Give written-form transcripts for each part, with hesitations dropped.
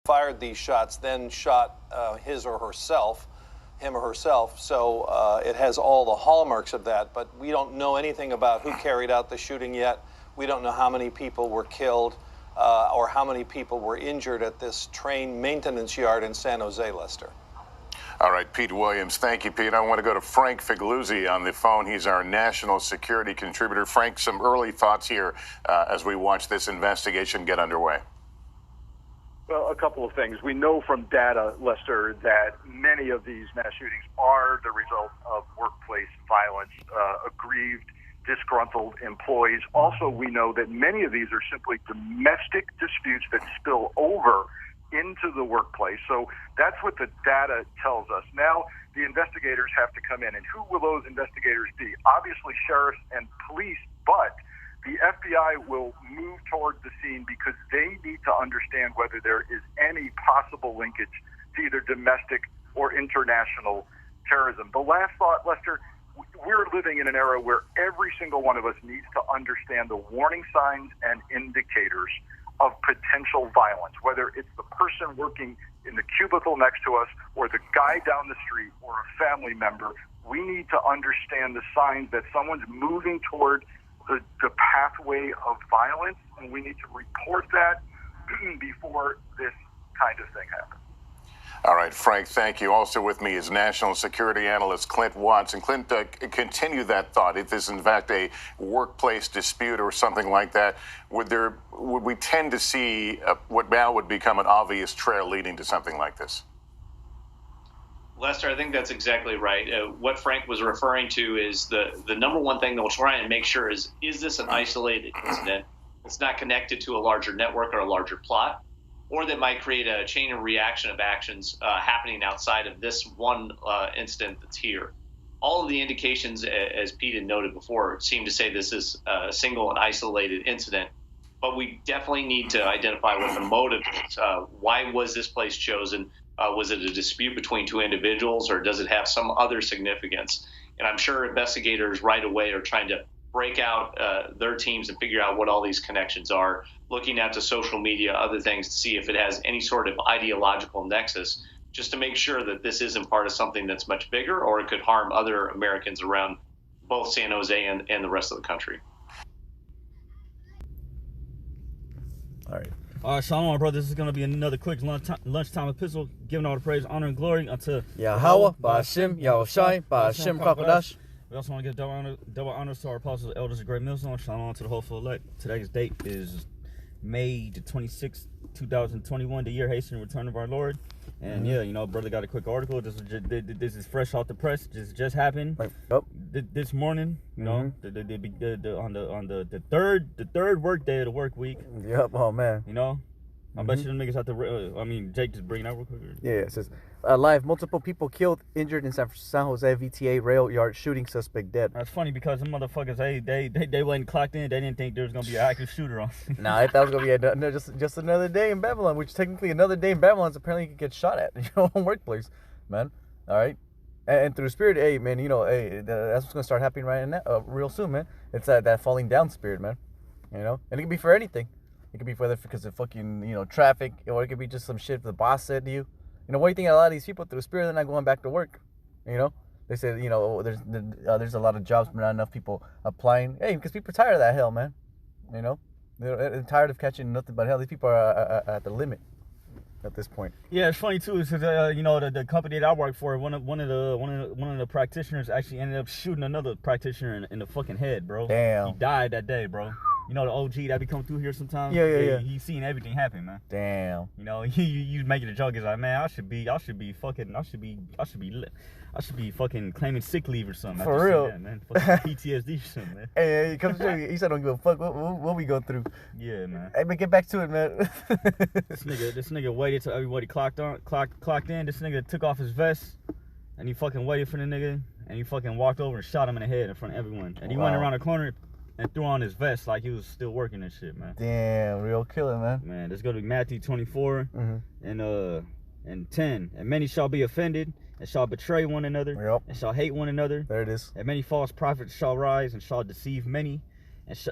fired these shots then shot him or herself. So it has all the hallmarks of that, but we don't know anything about who carried out the shooting yet. We don't know how many people were killed or how many people were injured at this train maintenance yard in San Jose, Lester. All right, Pete Williams. Thank you, Pete. I want to go to Frank Figliuzzi on the phone. He's our national security contributor. Frank, some early thoughts here as we watch this investigation get underway. Well, a couple of things. We know from data, Lester, that many of these mass shootings are the result of workplace violence, aggrieved, disgruntled employees. Also, we know that many of these are simply domestic disputes that spill over into the workplace. So that's what the data tells us. Now, the investigators have to come in. And who will those investigators be? Obviously, sheriffs and police, but the FBI will move toward the scene because they need to understand whether there is any possible linkage to either domestic or international terrorism. The last thought, Lester, we're living in an era where every single one of us needs to understand the warning signs and indicators of potential violence, whether it's the person working in the cubicle next to us or the guy down the street or a family member. We need to understand the signs that someone's moving toward the pathway of violence, and we need to report that before this kind of thing happens. All right, Frank, thank you. Also with me is national security analyst Clint Watts. And Clint, continue that thought. If this is in fact a workplace dispute or something like that, would we tend to see what now would become an obvious trail leading to something like this? Lester, I think that's exactly right. What Frank was referring to is the number one thing that we'll try and make sure is this an isolated incident? It's not connected to a larger network or a larger plot, or that might create a chain of reaction of actions happening outside of this one incident that's here. All of the indications, as Pete had noted before, seem to say this is a single and isolated incident, but we definitely need to identify what the motive is. Why was this place chosen? Was it a dispute between two individuals, or does it have some other significance? And I'm sure investigators right away are trying to break out their teams and figure out what all these connections are, looking at the social media, other things to see if it has any sort of ideological nexus, just to make sure that this isn't part of something that's much bigger or it could harm other Americans around both San Jose and the rest of the country. All right. Shalom, brother. This is going to be another quick lunchtime epistle, giving all the praise, honor, and glory unto Yahweh, Ba'ashim, Yahushai, Ba'ashim Kakadash. We also want to give double honors to our apostles, elders, and great millstone. Shalom to the hopeful elect. Today's date is May the 26th, 2021, the year hastening return of our Lord. And yeah, you know, brother got a quick article. This is fresh off the press. Just happened this morning. You know, on the third work day of the work week. Yep. Oh man. You know, I bet you them niggas have to. Jake, just bring it out real quick. Yeah, it says live. Multiple people killed, injured in San Jose VTA rail yard shooting. Suspect dead. That's funny because the motherfuckers they wasn't clocked in. They didn't think there was gonna be an active shooter on. Nah, I thought it was gonna be just another day in Babylon, which technically another day in Babylon is apparently you can get shot at in your own workplace, man. All right. And through spirit, hey man, you know, hey, that's what's gonna start happening right now, real soon, man. It's that falling down spirit, man. You know, and it can be for anything. It could be because of fucking, you know, traffic, or it could be just some shit the boss said to you. You know, what do you think a lot of these people through spirit, they're not going back to work? You know, they said, you know, there's a lot of jobs, but not enough people applying. Hey, because people are tired of that hell, man. You know, they're tired of catching nothing but hell. These people are at the limit at this point. Yeah, it's funny too, because you know, the company that I work for, one of the practitioners actually ended up shooting another practitioner in the fucking head, bro. Damn. He died that day, bro. You know the OG that be coming through here sometimes? Yeah. He's seen everything happen, man. Damn. You know, you making a joke. He's like, man, I should be fucking claiming sick leave or something. For real, that, man. Fucking PTSD or something, man. Hey, he comes to you. He said, "Don't give a fuck what we go through." Yeah, man. Hey, but get back to it, man. This nigga waited till everybody clocked in. This nigga took off his vest, and he fucking waited for the nigga, and he fucking walked over and shot him in the head in front of everyone. And he went around the corner and threw on his vest like he was still working and shit, man. Damn, real killer, man. Man, let's go to Matthew 24 and 10. And many shall be offended, and shall betray one another, and shall hate one another. There it is. And many false prophets shall rise, and shall deceive many,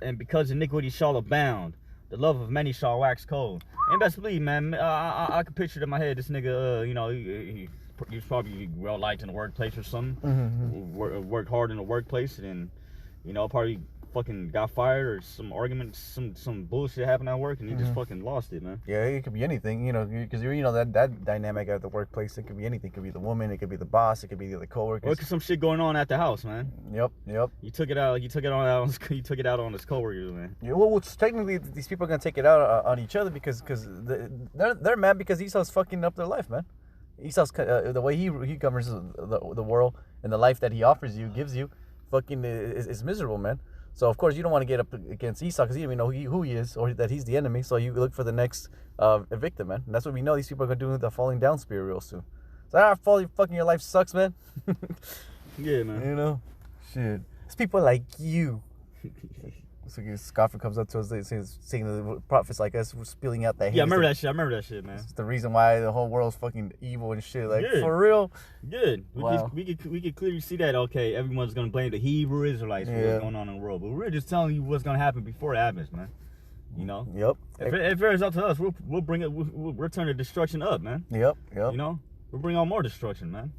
and because iniquity shall abound, the love of many shall wax cold. And best believe, man, I can picture it in my head. This nigga, you know, he's probably well liked in the workplace or something. Worked hard in the workplace, and you know, probably fucking got fired or some argument, some bullshit happened at work, and he just fucking lost it, man. Yeah, it could be anything, you know, because you know that dynamic at the workplace. It could be anything. It could be the woman. It could be the boss. It could be the other coworkers. Or it could some shit going on at the house, man. Yep. You took it out. You took it out on his coworkers, man. Yeah, well, technically, these people are gonna take it out on each other because they're mad because Esau's fucking up their life, man. Esau's the way he governs the world and the life that he offers you, gives you, fucking is miserable, man. So of course you don't want to get up against Esau because you don't even know who he is or that he's the enemy. So you look for the next victim, man. And that's what we know these people are gonna do with the falling down spirit real soon. So fucking your life sucks, man. Yeah, man. You know, shit. It's people like you. So a scoffer comes up to us saying the prophets like us were spilling out that hate. Yeah, I remember that shit, man. It's the reason why the whole world's fucking evil and shit. Like, Good. for real. Good. Wow. We could clearly see that. Okay, everyone's gonna blame the Hebrew Israelites for what's going on in the world, but we're just telling you what's gonna happen before it happens, man. You know. Yep. If it is up to us, we'll bring it. We'll turn the destruction up, man. Yep. You know, we'll bring on more destruction, man.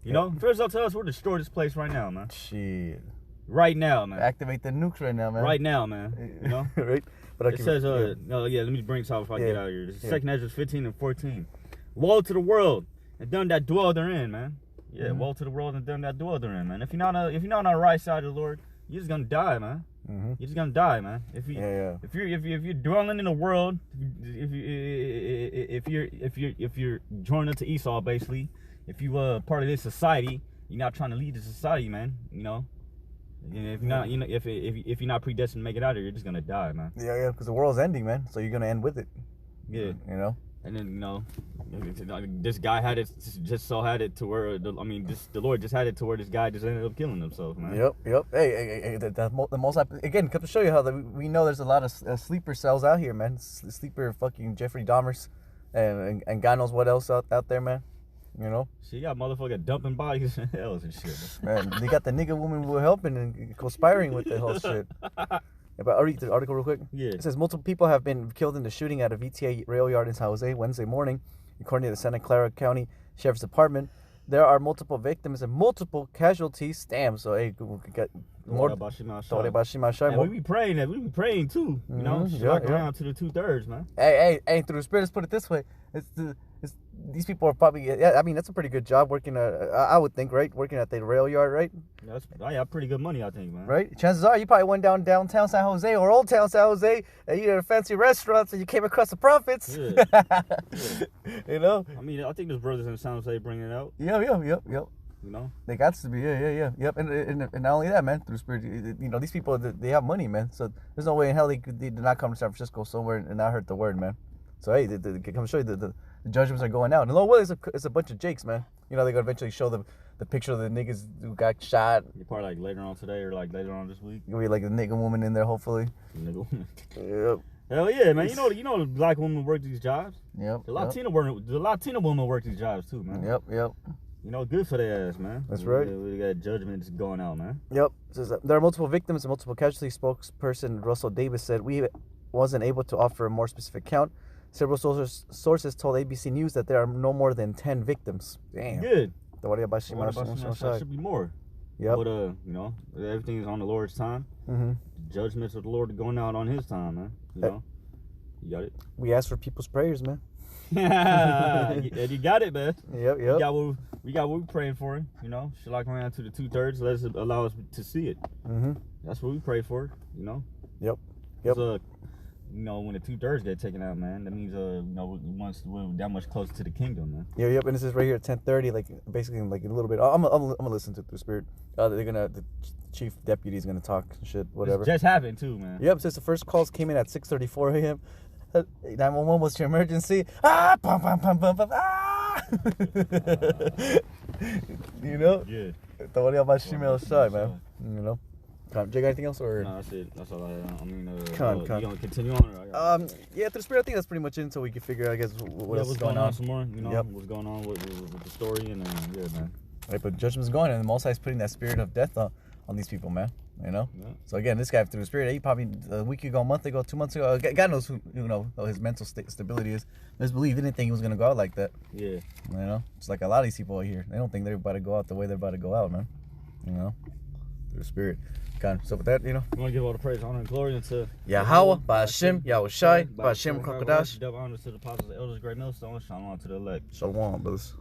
You know, if it's up to us, we'll destroy this place right now, man. Shit. Right now, man. Activate the nukes right now, man. Right now, man. You know. Right. But It says, let me bring this out before I get out of here. This is 2nd Ezra 15 and 14. Woe to the world and them that dwell therein, man. Yeah, woe to the world and them that dwell therein, man. If you're not on the right side of the Lord, you're just gonna die, man. You're just gonna die, man. If you're dwelling in the world, if you're joining into Esau, basically, if you part of this society, you're not trying to lead the society, man. You know. And if you're not, you know, if you're not predestined to make it out of here, you're just gonna die, man. Yeah, because the world's ending, man. So you're gonna end with it. Yeah. You know. And then, you know, this guy had it to where the Lord just had it to where this guy just ended up killing himself, man. Yep. Hey, the most again, come to show you how we know there's a lot of sleeper cells out here, man. Sleeper fucking Jeffrey Dahmers, and God knows what else out there, man. You know. She got motherfucker dumping bodies in hells and shit, man. They got the nigga woman who were helping and conspiring with the whole shit. But I'll read the article real quick. Yeah. It says multiple people have been killed in the shooting at a VTA rail yard in San Jose Wednesday morning, according to the Santa Clara County Sheriff's Department. There are multiple victims and multiple casualties. Damn. So hey, we got more. Yeah, we be praying. We be praying too. You know, shock around to the 2/3, man. Hey, through the spirit, let's put it this way. These people are probably, I mean, that's a pretty good job working, I would think, right? Working at the rail yard, right? Yeah, I have pretty good money, I think, man. Right? Chances are you probably went downtown San Jose or Old Town San Jose and you had fancy restaurants and you came across the prophets. Yeah. You know? I mean, I think there's brothers in San Jose bringing it out. Yep. You know? They got to be, Yep. And not only that, man, through spirit, you know, these people, they have money, man. So there's no way in hell they did not come to San Francisco somewhere and not heard the word, man. So hey, they come show you the judgments are going out. And Lord willing, it's a bunch of jakes, man. You know, they're gonna eventually show the picture of the niggas who got shot. You probably like later on today or like later on this week. Gonna be like a nigga woman in there, hopefully. Nigga woman. Yep. Hell yeah, man. You know the black women work these jobs. Yep. The Latina women work these jobs too, man. Yep. You know, good for their ass, man. That's right. We got judgments going out, man. Yep. It says there are multiple victims and multiple casualties. Spokesperson Russell Davis said we wasn't able to offer a more specific count. Several sources told ABC News that there are no more than 10 victims. Damn. Good. Should be more. Yep. But you know, everything is on the Lord's time. Mm-hmm. The judgments of the Lord are going out on His time, man. You know, you got it. We ask for people's prayers, man. And you got it, man. Yep. We got what we're praying for. You know, Shalak around to the 2/3. Let's allow us to see it. Mm-hmm. That's what we pray for. You know. Yep. You know, when the 2/3 get taken out, man, that means you know, we're that much closer to the kingdom, man. Yep. And this is right here at 10:30, like basically like a little bit. I'm gonna listen to the spirit. The chief deputy is gonna talk and shit, whatever. It just happened too, man. Yep. Since the first calls came in at 6:34 a.m. 911 was your emergency. Ah, pum, pum, pum, pum, pum, ah. You know. Yeah. Don't worry about Shimel Shai, man. You know. Jake, anything else or? No, that's it. That's all I have. I mean, you gonna continue on? Or yeah, through spirit, I think that's pretty much it until we can figure out, I guess, what else is going on. Some more, you know, Yep. what's going on with the story, and yeah, man. Right, but judgment's going, and the Most High is putting that spirit of death on these people, man. You know. Yeah. So again, this guy through the spirit, he probably a week ago, a month ago, 2 months ago. God knows who his mental stability is. Let's believe he didn't think he was gonna go out like that. Yeah. You know, it's like a lot of these people out here. They don't think they're about to go out the way they're about to go out, man. You know, through the spirit. God. So with that, I want to give all the praise, honor, and glory unto Yahweh, Ba'Hashem, Yahushai, Ba'Hashem, Kwakadash. Double honors to the apostles, the elders, great millstones. Shalom to the elect. Shalom, brothers.